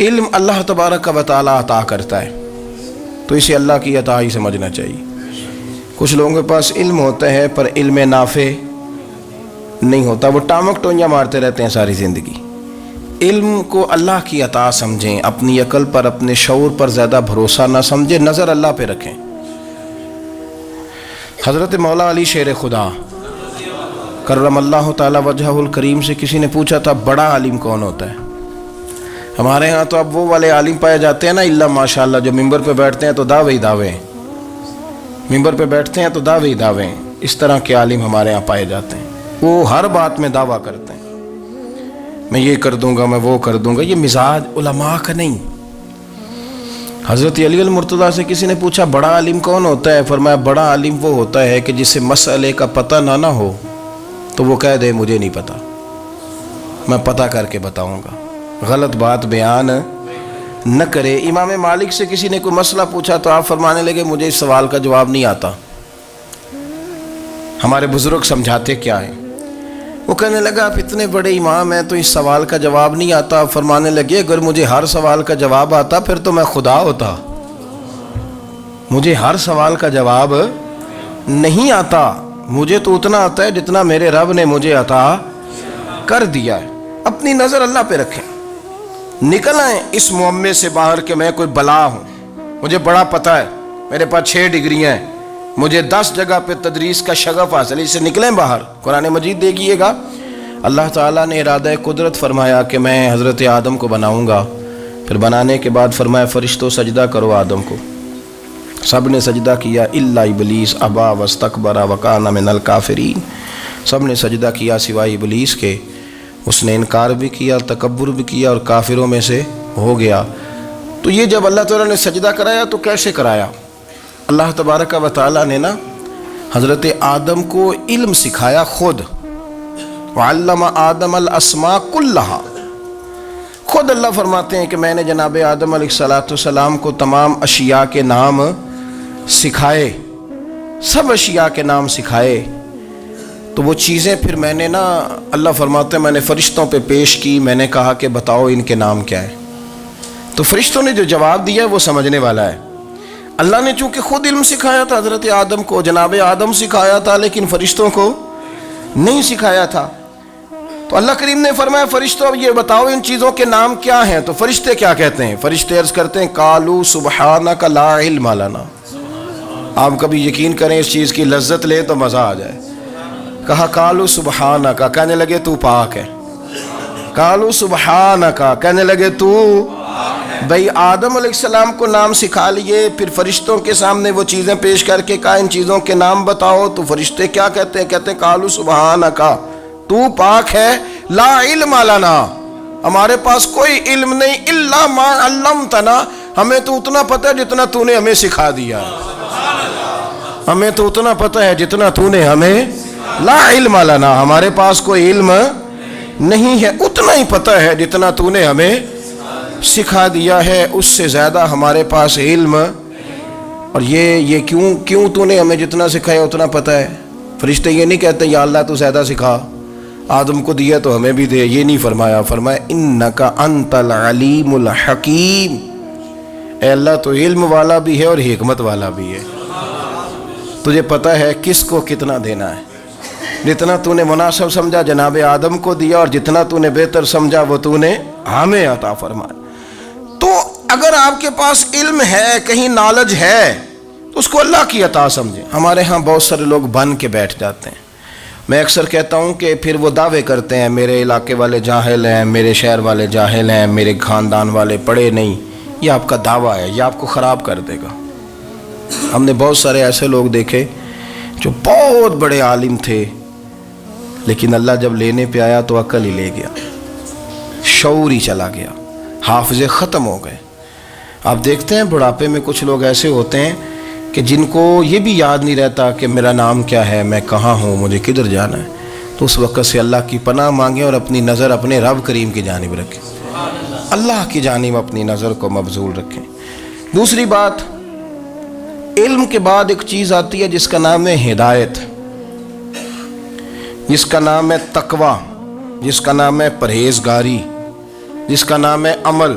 علم اللہ تبارک و تعالی عطا کرتا ہے تو اسے اللہ کی عطا ہی سمجھنا چاہیے۔ کچھ لوگوں کے پاس علم ہوتا ہے پر علم نافع نہیں ہوتا، وہ ٹامک ٹونیاں مارتے رہتے ہیں ساری زندگی۔ علم کو اللہ کی عطا سمجھیں، اپنی عقل پر اپنے شعور پر زیادہ بھروسہ نہ سمجھیں، نظر اللہ پہ رکھیں۔ حضرت مولا علی شیر خدا کرم اللہ تعالی وجہہ الکریم سے کسی نے پوچھا تھا بڑا عالم کون ہوتا ہے؟ ہمارے ہاں تو اب وہ والے عالم پائے جاتے ہیں نا اللہ ماشاءاللہ، جو ممبر پہ بیٹھتے ہیں تو دعوے ہی دعوے ہیں، ممبر پہ بیٹھتے ہیں تو دعوے ہی دعوے ہیں۔ اس طرح کے عالم ہمارے ہاں پائے جاتے ہیں، وہ ہر بات میں دعویٰ کرتے ہیں، میں یہ کر دوں گا، میں وہ کر دوں گا۔ یہ مزاج علماء کا نہیں۔ حضرت علی المرتضیٰ سے کسی نے پوچھا بڑا عالم کون ہوتا ہے؟ فرمایا بڑا عالم وہ ہوتا ہے کہ جسے مسئلے کا پتہ نہ ہو تو وہ کہہ دے مجھے نہیں پتہ، میں پتہ کر کے بتاؤں گا، غلط بات بیان نہ کرے۔ امام مالک سے کسی نے کوئی مسئلہ پوچھا تو آپ فرمانے لگے مجھے اس سوال کا جواب نہیں آتا، ہمارے بزرگ سمجھاتے کیا ہیں؟ وہ کہنے لگا آپ اتنے بڑے امام ہیں تو اس سوال کا جواب نہیں آتا۔ آپ فرمانے لگے اگر مجھے ہر سوال کا جواب آتا پھر تو میں خدا ہوتا، مجھے ہر سوال کا جواب نہیں آتا، مجھے تو اتنا آتا ہے جتنا میرے رب نے مجھے عطا کر دیا ہے۔ اپنی نظر اللہ پہ رکھیں، نکل آئیں اس معمے سے باہر کہ میں کوئی بلا ہوں، مجھے بڑا پتہ ہے، میرے پاس 6 ڈگریاں ہیں، مجھے 10 جگہ پہ تدریس کا شغف حاصل ہے، اس سے نکلیں باہر۔ قرآن مجید دیکھیے گا اللہ تعالیٰ نے ارادہ قدرت فرمایا کہ میں حضرت آدم کو بناؤں گا، پھر بنانے کے بعد فرمایا فرشتوں سجدہ کرو آدم کو، سب نے سجدہ کیا الا ابلیس ابا واستکبر وکان من الکافرین، سب نے سجدہ کیا سوائے ابلیس کے، اس نے انکار بھی کیا، تکبر بھی کیا اور کافروں میں سے ہو گیا۔ تو یہ جب اللہ تعالیٰ نے سجدہ کرایا تو کیسے کرایا؟ اللہ تبارک و تعالیٰ نے نا حضرت آدم کو علم سکھایا خود، وعلم آدم الاسماء کلہا، خود اللہ فرماتے ہیں کہ میں نے جناب آدم علیہ السلام کو تمام اشیاء کے نام سکھائے، سب اشیاء کے نام سکھائے۔ تو وہ چیزیں پھر میں نے نا اللہ فرماتے ہیں میں نے فرشتوں پہ پیش کی، میں نے کہا کہ بتاؤ ان کے نام کیا ہے، تو فرشتوں نے جو جواب دیا ہے وہ سمجھنے والا ہے۔ اللہ نے چونکہ خود علم سکھایا تھا حضرت آدم کو، جناب آدم سکھایا تھا لیکن فرشتوں کو نہیں سکھایا تھا، تو اللہ کریم نے فرمایا فرشتوں اب یہ بتاؤ ان چیزوں کے نام کیا ہیں؟ تو فرشتے کیا کہتے ہیں؟ فرشتے عرض کرتے ہیں قالوا سبحانک لا علم لنا۔ آپ کبھی یقین کریں اس چیز کی لذت لیں تو مزہ آ جائے۔ کہا قالوا سبحانک، کہنے لگے تو پاک ہے، قالوا سبحانک، کہنے لگے تو بھئی آدم علیہ السلام کو نام سکھا لیے، پھر فرشتوں کے سامنے وہ چیزیں پیش کر کے کہا ان چیزوں کے نام بتاؤ، تو فرشتے کیا کہتے ہیں؟ کہتے ہیں قالوا سبحانک، تو پاک ہے، لا علم لنا، ہمارے پاس کوئی علم نہیں، الا ما علمتنا، ہمیں تو اتنا پتہ ہے جتنا تو نے ہمیں سکھا دیا، ہمیں تو اتنا پتہ ہے جتنا تو نے ہمیں، لا علم لنا، ہمارے پاس کوئی علم نہیں ہے، اتنا ہی پتہ ہے جتنا تو نے ہمیں سکھا دیا ہے، اس سے زیادہ ہمارے پاس علم، اور یہ کیوں تو نے ہمیں جتنا سکھایا اتنا پتہ ہے۔ فرشتے یہ نہیں کہتے یا اللہ تو زیادہ سکھا، آدم کو دیا تو ہمیں بھی دے، یہ نہیں فرمایا، فرمایا انک انت العلیم الحکیم، اے اللہ تو علم والا بھی ہے اور حکمت والا بھی ہے، تجھے پتہ ہے کس کو کتنا دینا ہے، جتنا تو نے مناسب سمجھا جناب آدم کو دیا، اور جتنا تو نے بہتر سمجھا وہ تو نے ہمیں عطا فرمایا۔ تو اگر آپ کے پاس علم ہے، کہیں نالج ہے، تو اس کو اللہ کی عطا سمجھیں۔ ہمارے ہاں بہت سارے لوگ بن کے بیٹھ جاتے ہیں، میں اکثر کہتا ہوں کہ پھر وہ دعوے کرتے ہیں میرے علاقے والے جاہل ہیں، میرے شہر والے جاہل ہیں، میرے خاندان والے پڑھے نہیں، یہ آپ کا دعویٰ ہے، یہ آپ کو خراب کر دے گا۔ ہم نے بہت سارے ایسے لوگ دیکھے جو بہت بڑے عالم تھے، لیکن اللہ جب لینے پہ آیا تو عقل ہی لے گیا، شعور ہی چلا گیا، حافظے ختم ہو گئے۔ آپ دیکھتے ہیں بڑھاپے میں کچھ لوگ ایسے ہوتے ہیں کہ جن کو یہ بھی یاد نہیں رہتا کہ میرا نام کیا ہے، میں کہاں ہوں، مجھے کدھر جانا ہے، تو اس وقت سے اللہ کی پناہ مانگیں اور اپنی نظر اپنے رب کریم کی جانب رکھیں، اللہ کی جانب اپنی نظر کو مبذول رکھیں۔ دوسری بات، علم کے بعد ایک چیز آتی ہے جس کا نام ہے ہدایت، جس کا نام ہے تقوی، جس کا نام ہے پرہیزگاری، جس کا نام ہے عمل۔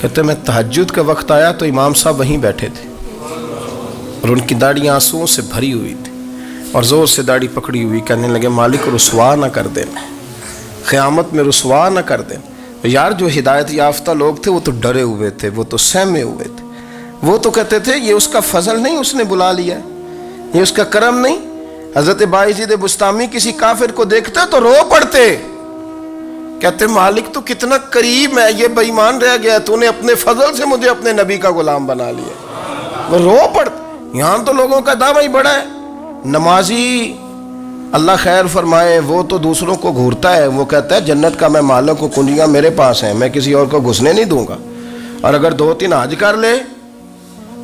کہتے میں تہجد کا وقت آیا تو امام صاحب وہیں بیٹھے تھے اور ان کی داڑھی آنسوؤں سے بھری ہوئی تھی اور زور سے داڑھی پکڑی ہوئی، کہنے لگے مالک رسوا نہ کر دینا، قیامت میں رسوا نہ کر دینا۔ یار جو ہدایت یافتہ لوگ تھے وہ تو ڈرے ہوئے تھے، وہ تو سہمے ہوئے تھے، وہ تو کہتے تھے یہ اس کا فضل نہیں، اس نے بلا لیا ہے، یہ اس کا کرم نہیں۔ حضرت بایزید بسطامی کسی کافر کو دیکھتے تو رو پڑتے، کہتے مالک تو کتنا قریب ہے، یہ بے ایمان رہ گیا، تو نے اپنے فضل سے مجھے اپنے نبی کا غلام بنا لیا۔ وہ رو پڑتے۔ یہاں تو لوگوں کا دعویٰ ہی بڑا ہے، نمازی اللہ خیر فرمائے وہ تو دوسروں کو گھورتا ہے، وہ کہتا ہے جنت کا میں مالک ہوں، کنجیاں میرے پاس ہیں، میں کسی اور کو گھسنے نہیں دوں گا، اور اگر 2-3 حج کر لے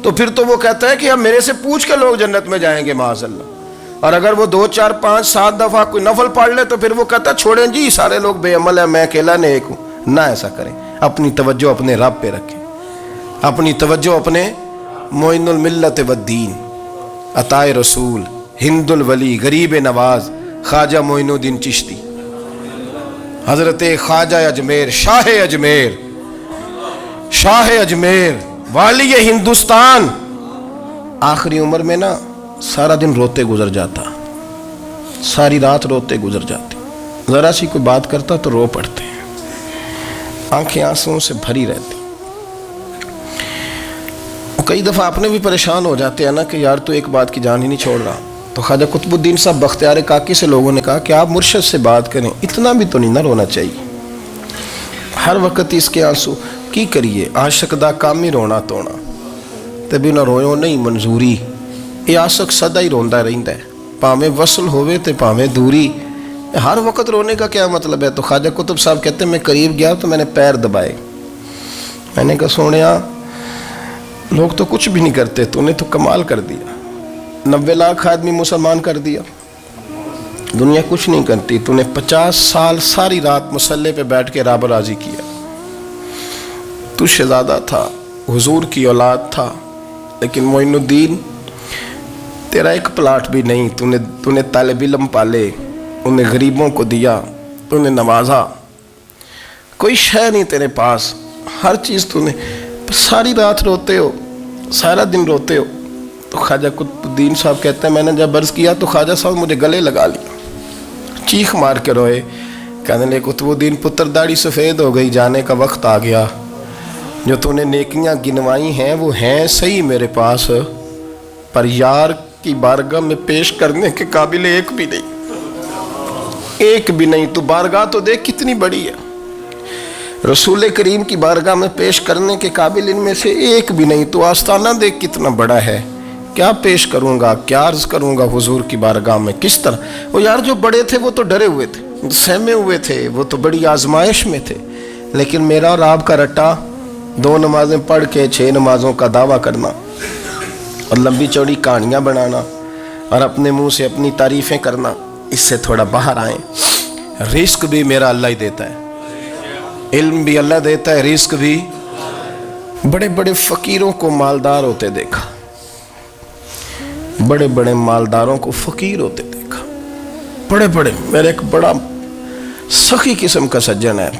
تو پھر تو وہ کہتا ہے کہ اب میرے سے پوچھ کے لوگ جنت میں جائیں گے معاذ اللہ، اور اگر وہ 2 4 5 7 دفعہ کوئی نفل پڑھ لے تو پھر وہ کہتا ہے چھوڑیں جی سارے لوگ بے عمل ہیں، میں اکیلا نیک ہوں۔ نہ ایسا کریں، اپنی توجہ اپنے رب پہ رکھیں، اپنی توجہ اپنے معین الملت والدین، عطائے رسول، ہند الولی، غریب نواز، خواجہ معین الدین چشتی، حضرت خواجہ اجمیر، شاہ اجمیر، شاہ اجمیر، والی ہندوستان۔ آخری عمر میں نا سارا دن روتے گزر جاتا، ساری رات روتے گزر جاتے، ذرا سی کوئی بات کرتا تو رو پڑتے، آنکھیں آنسوؤں سے بھری رہتی۔ کئی دفعہ اپنے بھی پریشان ہو جاتے ہیں نا کہ یار تو ایک بات کی جان ہی نہیں چھوڑ رہا، تو خواجہ قطب الدین صاحب بختیار کاکی سے لوگوں نے کہا کہ آپ مرشد سے بات کریں، اتنا بھی تو نہیں نہ رونا چاہیے، ہر وقت اس کے آنسو کی کریے، عاشق دا کام ہی رونا تونا، تبھی نہ رویو نہیں منظوری، یہ عاشق سدا ہی روندا رہندا ہے، پاویں وصل ہوئے تے پاویں دوری، ہر وقت رونے کا کیا مطلب ہے؟ تو خواجہ قطب صاحب کہتے ہیں میں قریب گیا تو میں نے پیر دبائے، میں نے کہا سونیا لوگ تو کچھ بھی نہیں کرتے، تو نے تو کمال کر دیا، 90 لاکھ آدمی مسلمان کر دیا، دنیا کچھ نہیں کرتی، تو نے 50 سال ساری رات مصلے پہ بیٹھ کے رب راضی کیا، تو شہزادہ تھا، حضور کی اولاد تھا، لیکن معین الدین تیرا ایک پلاٹ بھی نہیں، تو نے طالب علم پالے، انہیں غریبوں کو دیا، تو نے نوازا، کوئی شے نہیں تیرے پاس، ہر چیز تو نے، ساری رات روتے ہو، سارا دن روتے ہو۔ تو خواجہ قطب الدین صاحب کہتے ہیں میں نے جب عرض کیا تو خواجہ صاحب مجھے گلے لگا لیا، چیخ مار کے روئے، کہنے لگے قطب الدین پتر داڑھی سفید ہو گئی، جانے کا وقت آ گیا، جو تو نے نیکیاں گنوائی ہیں وہ ہیں صحیح میرے پاس، پر یار کی بارگاہ میں پیش کرنے کے قابل ایک بھی نہیں، ایک بھی نہیں، تو بارگاہ تو دیکھ کتنی بڑی ہے، رسول کریم کی بارگاہ میں پیش کرنے کے قابل ان میں سے ایک بھی نہیں، تو آستانہ دیکھ کتنا بڑا ہے، کیا پیش کروں گا، کیا عرض کروں گا حضور کی بارگاہ میں، کس طرح؟ وہ یار جو بڑے تھے وہ تو ڈرے ہوئے تھے، سہمے ہوئے تھے، وہ تو بڑی آزمائش میں تھے، لیکن میرا اور آپ کا رٹا 2 نمازیں پڑھ کے 6 نمازوں کا دعویٰ کرنا اور لمبی چوڑی کہانیاں بنانا اور اپنے منہ سے اپنی تعریفیں کرنا، اس سے تھوڑا باہر آئیں۔ رزق بھی میرا اللہ ہی دیتا ہے، علم بھی اللہ دیتا ہے، رزق بھی۔ بڑے بڑے فقیروں کو مالدار ہوتے دیکھا، بڑے بڑے مالداروں کو فقیر ہوتے دیکھا، بڑے بڑے، میرے ایک بڑا سخی قسم کا سجن ہے،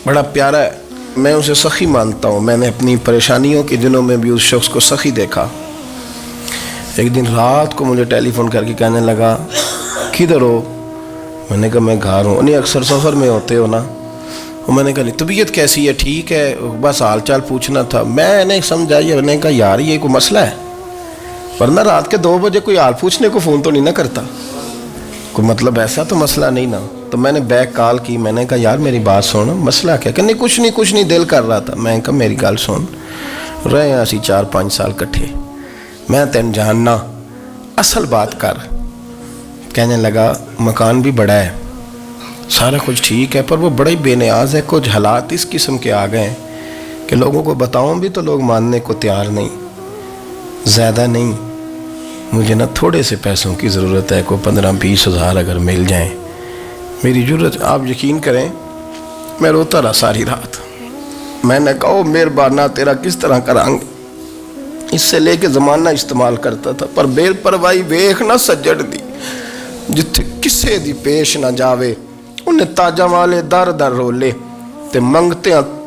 بڑا پیارا ہے، میں اسے سخی مانتا ہوں، میں نے اپنی پریشانیوں کے دنوں میں بھی اس شخص کو سخی دیکھا۔ ایک دن رات کو مجھے ٹیلی فون کر کے کہنے لگا کدھر ہو؟ میں نے کہا میں گھر ہوں۔ نہیں اکثر سفر میں ہوتے ہو نا؟ میں نے کہا طبیعت کیسی ہے؟ ٹھیک ہے، بس حال چال پوچھنا تھا۔ میں نے سمجھا، میں نے کہا یار یہ کوئی مسئلہ ہے، ورنہ رات کے 2 بجے کوئی حال پوچھنے کو فون تو نہیں نہ کرتا، کوئی مطلب ایسا تو مسئلہ نہیں نا۔ تو میں نے بیک کال کی، میں نے کہا یار میری بات سن، مسئلہ کیا؟ کہ نہیں کچھ نہیں دل کر رہا تھا۔ میں نے کہا میری گل سن، رہے ہیں اسی 4-5 سال کٹھے، میں تین جاننا، اصل بات کر۔ کہنے لگا مکان بھی بڑا ہے، سارا کچھ ٹھیک ہے، پر وہ بڑا ہی بے نیاز ہے، کچھ حالات اس قسم کے آ گئے ہیں کہ لوگوں کو بتاؤں بھی تو لوگ ماننے کو تیار نہیں، زیادہ نہیں، مجھے نا تھوڑے سے پیسوں کی ضرورت ہے، کوئی 15-20 ہزار اگر مل جائیں میری ضرورت۔ آپ یقین کریں میں روتا رہا ساری رات۔ میں نے کہا مہربانہ تیرا کس طرح کرانگے، اس سے لے کے زمانہ استعمال کرتا تھا، پر بے پرواہی ویخ نہ سجڑ دی، جتھے کسے دی پیش نہ جاوے، انہیں تاجہ والے در در رولے تے منگتے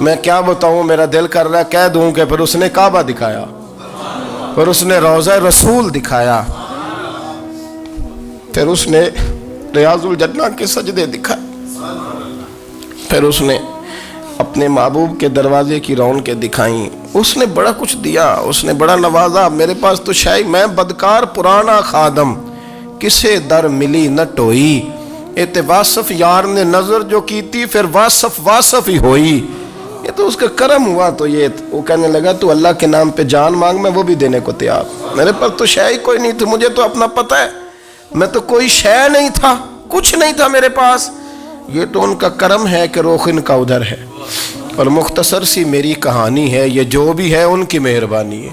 میں کیا بتاؤں، میرا دل کر رہا ہے کہہ دوں کہ پھر اس نے کعبہ دکھایا، پھر اس نے روضہ رسول دکھایا، پھر اس نے ریاض الجنہ کے سجدے دکھائے، پھر اس نے اپنے محبوب کے دروازے کی رونقیں دکھائیں، اس نے بڑا کچھ دیا، اس نے بڑا نوازا۔ میرے پاس تو شاید میں بدکار پرانا خادم، کسے در ملی نہ ٹوئی، ایت واصف یار نے نظر جو کی تھی، پھر واصف ہی ہوئی۔ یہ تو اس کا کرم ہوا۔ تو یہ وہ کہنے لگا تو اللہ کے نام پہ جان مانگ، میں وہ بھی دینے کو تیار۔ میرے پاس تو شے کوئی نہیں تھی، مجھے تو اپنا پتہ ہے، میں تو کوئی شے نہیں تھا، کچھ نہیں تھا میرے پاس۔ یہ تو ان کا کرم ہے کہ رخ ان کا ادھر ہے، اور مختصر سی میری کہانی ہے، یہ جو بھی ہے ان کی مہربانی ہے۔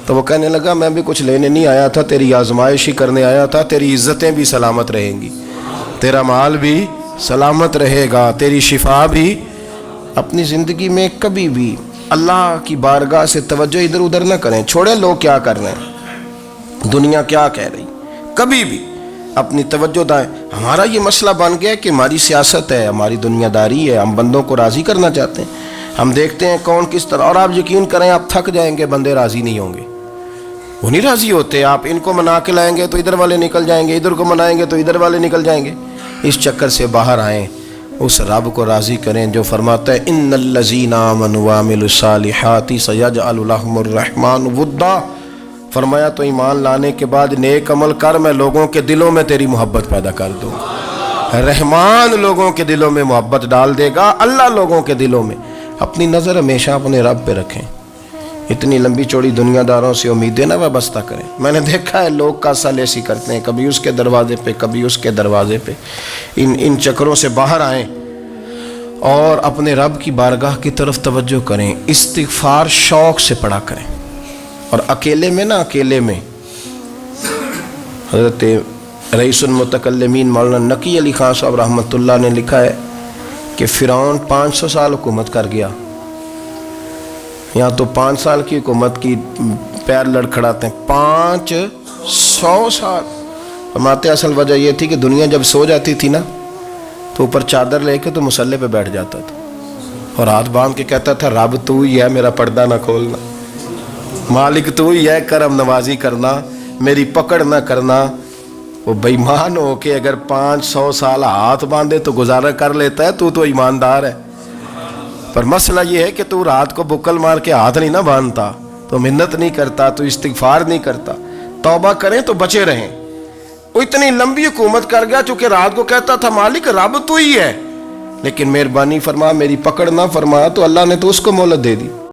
تو وہ کہنے لگا میں بھی کچھ لینے نہیں آیا تھا، تیری آزمائش ہی کرنے آیا تھا، تیری عزتیں بھی سلامت رہیں گی، تیرا مال بھی سلامت رہے گا، تیری شفا بھی۔ اپنی زندگی میں کبھی بھی اللہ کی بارگاہ سے توجہ ادھر ادھر نہ کریں، چھوڑیں لوگ کیا کر رہے ہیں، دنیا کیا کہہ رہی، کبھی بھی اپنی توجہ دائیں۔ ہمارا یہ مسئلہ بن گیا کہ ہماری سیاست ہے، ہماری دنیا داری ہے، ہم بندوں کو راضی کرنا چاہتے ہیں، ہم دیکھتے ہیں کون کس طرح، اور آپ یقین کریں آپ تھک جائیں گے، بندے راضی نہیں ہوں گے، وہ نہیں راضی ہوتے۔ آپ ان کو منا کے لائیں گے تو ادھر والے نکل جائیں گے، ادھر کو منائیں گے تو ادھر والے نکل جائیں گے۔ اس چکر سے باہر آئیں، اس رب کو راضی کریں جو فرماتا ہے ان الذین آمنوا وعملوا الصالحات سیجعل لهم الرحمن ودا۔ فرمایا تو ایمان لانے کے بعد نیک عمل کر، میں لوگوں کے دلوں میں تیری محبت پیدا کر دوں۔ رحمان لوگوں کے دلوں میں محبت ڈال دے گا، اللہ لوگوں کے دلوں میں۔ اپنی نظر ہمیشہ اپنے رب پہ رکھیں، اتنی لمبی چوڑی دنیا داروں سے امیدیں نہ وابستہ کریں۔ میں نے دیکھا ہے لوگ کاسا لیسی کرتے ہیں، کبھی اس کے دروازے پہ کبھی اس کے دروازے پہ۔ ان چکروں سے باہر آئیں اور اپنے رب کی بارگاہ کی طرف توجہ کریں، استغفار شوق سے پڑھا کریں، اور اکیلے میں نا، اکیلے میں حضرت رئیس المتکلمین مولانا نقی علی خان صاحب رحمۃ اللہ نے لکھا ہے کہ فرعون 500 سال حکومت کر گیا، یہاں تو 5 سال کی حکومت کی پیر لڑکھڑاتے ہیں، 500 سال۔ فرماتے اصل وجہ یہ تھی کہ دنیا جب سو جاتی تھی نا تو اوپر چادر لے کے تو مسلح پہ بیٹھ جاتا تھا، اور ہاتھ باندھ کے کہتا تھا رب تو ہی ہے، میرا پردہ نہ کھولنا، مالک تو ہی ہے، کرم نوازی کرنا، میری پکڑ نہ کرنا۔ وہ بے ایمان ہو کے اگر 500 سال ہاتھ باندھے تو گزارا کر لیتا ہے، تو ایماندار ہے۔ پر مسئلہ یہ ہے کہ تو رات کو بکل مار کے ہاتھ نہیں نہ باندھتا، تو منت نہیں کرتا، تو استغفار نہیں کرتا۔ توبہ کریں تو بچے رہیں۔ وہ اتنی لمبی حکومت کر گیا چونکہ رات کو کہتا تھا مالک رب تو ہی ہے، لیکن مہربانی فرما، میری پکڑ نہ فرما، تو اللہ نے تو اس کو مہلت دے دی۔